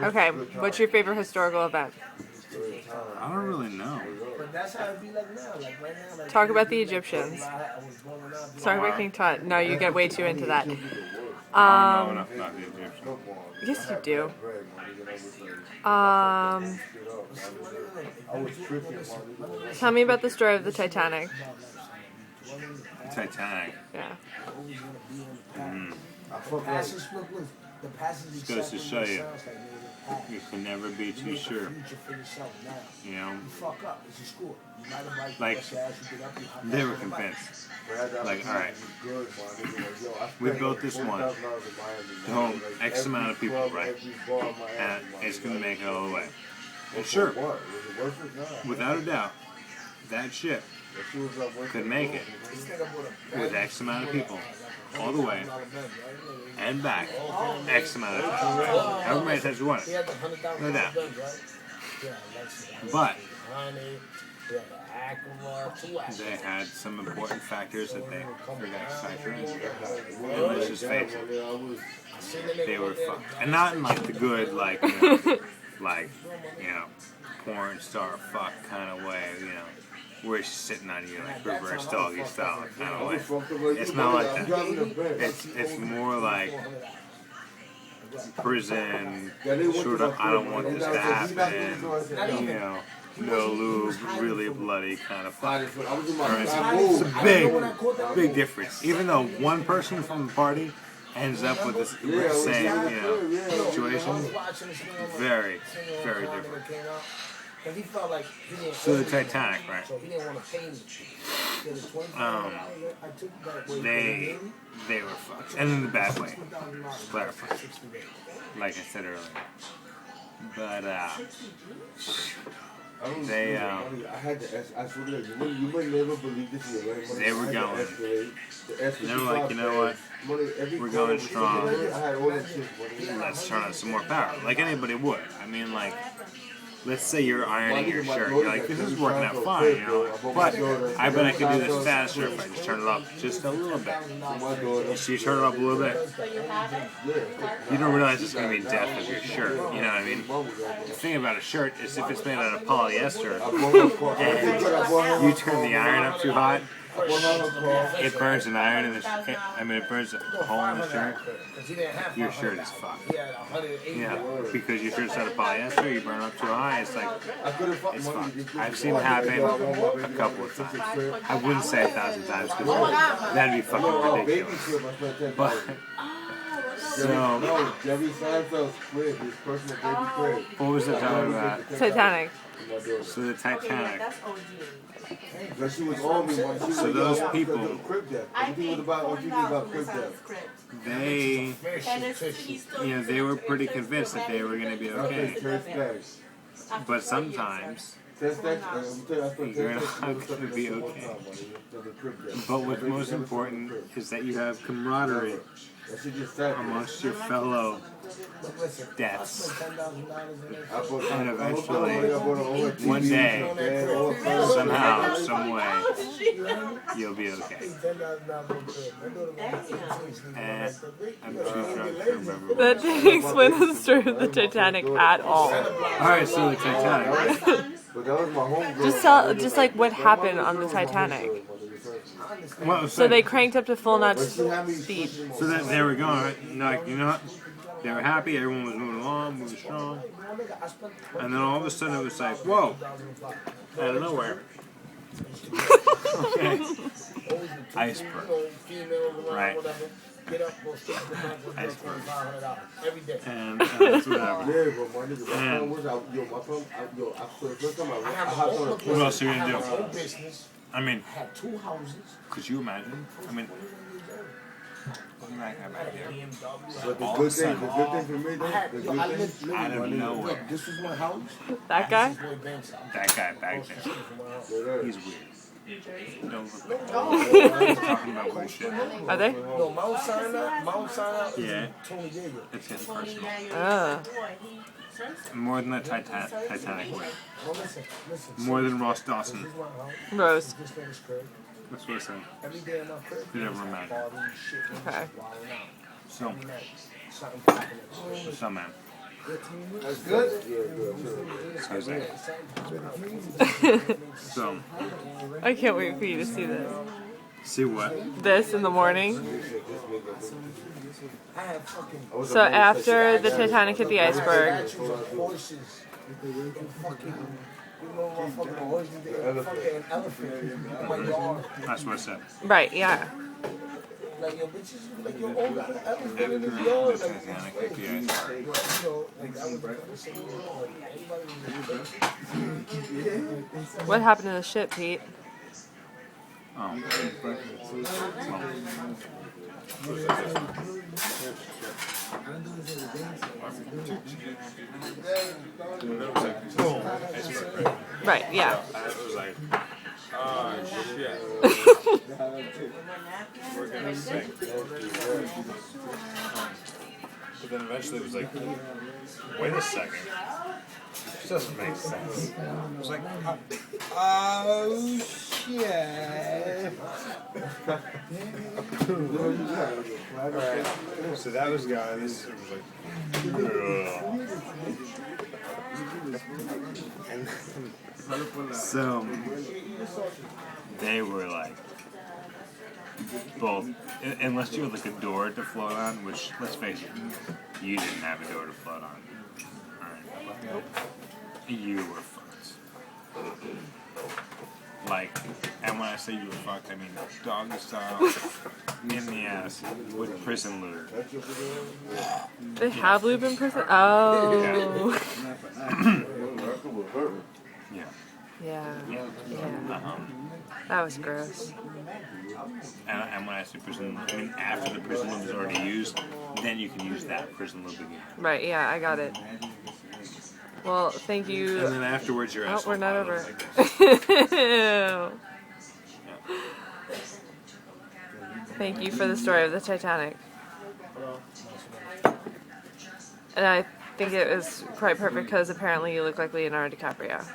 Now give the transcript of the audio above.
Okay, what's your favorite historical event? I don't really know. Talk about the Egyptians. Talk about King Tut. No, you get way too into that. I don't know enough about the Egyptians. Yes, you do. Tell me about the story of the Titanic. Titanic. Yeah. This goes to show you, you can never be too sure. You know? Like, they were convinced. Like, alright, we built this one to hold X amount of people, right? And it's going to make it all the way. And sure, without a doubt, that ship could make it with X amount of people all the way and back X amount of times. However many times you want it. No doubt. But they had some important factors that they forgot to factor in. And let's just face it, they were fucked. And not in like the good, like, you know, porn star fuck kind of way, you know, where she's sitting on you like reverse doggy style kind of way. It's not like that. It's more like prison, sort of, I don't want this to happen, you know, no lube, really bloody kind of fuck. It's a big difference. Even though one person from the party ends up with the same, you know, situation, very, very different. So the Titanic, right? They were fucked, and in the bad way. Clarify, like I said earlier. But they were going. And they were like, you know what? We're going strong. Let's turn on some more power, like anybody would. I mean, like, let's say you're ironing your shirt. You're like, this is working out fine, you know. But I bet I could do this faster if I just turn it up just a little bit. So you turn it up a little bit. You don't realize it's going to be depth of your shirt. You know what I mean? The thing about a shirt is if it's made out of polyester and you turn the iron up too hot, it burns an iron in the it burns a hole in the shirt. Your shirt is fucked. Yeah, because your shirt's out of polyester, you burn up too high, it's like, it's fucked. I've seen it happen a couple of times. I wouldn't say 1,000 times because that'd be fucking ridiculous. But, so, what was the time about? Titanic. So the Titanic. So those people, they, you know, they were pretty convinced that they were going to be okay. But sometimes you're not going to be okay. But what's most important is that you have camaraderie amongst your fellow deaths. And eventually, one day, somehow, some way, you'll be okay. And I'm too drunk to remember. That didn't explain the story of the Titanic at all. Alright, so the Titanic. Just like what happened on the Titanic. Well, so they cranked up to full nut speed. So that they were going, right? Like, you know what? They were happy, everyone was moving along, moving strong. And then all of a sudden it was like, whoa, out of nowhere. Okay. Iceberg. Right. Iceberg. And whatever. And what else are you going to do? I mean, could you imagine? I mean, all of a sudden, out of nowhere, This was my house. That guy? That guy back there. He's weird. Don't look talking about bullshit. Are they? No, Mount Sinai. Yeah. It's getting personal. More than the Titanic. More than Ross Dawson. Rose. That's what I said. You never imagine. Okay. So man, That's good? So, I can't wait for you to see this. see what? This in the morning. So after the Titanic hit the iceberg, That's what I said. right? Yeah. Like, yo, bitches, like, yo, all got an elephant After in his the yard. Titanic hit the iceberg. What happened to the ship, Pete? Oh. Right. Yeah. It was like, oh shit. We're gonna sink. But then eventually it was like, wait a second. This doesn't make sense. It was like, oh shit. Alright, so that was gone. This was like, and so they were like, both, unless you had like a door to float on, which, let's face it, you didn't have a door to float on. Alright. You were fucked. Like, and when I say you were fucked, I mean doggy style, in the ass, with prison lube. They have lube in prison? Oh. Yeah. Yeah. Yeah. Yeah. That was gross. And when I say prison lube, I mean after the prison lube is already used, then you can use that prison lube again. Right, yeah, I got it. Well, thank you. And then afterwards, your asshole. Oh, we're not over. Like this. Thank you for the story of the Titanic. And I think it was quite perfect because apparently you look like Leonardo DiCaprio.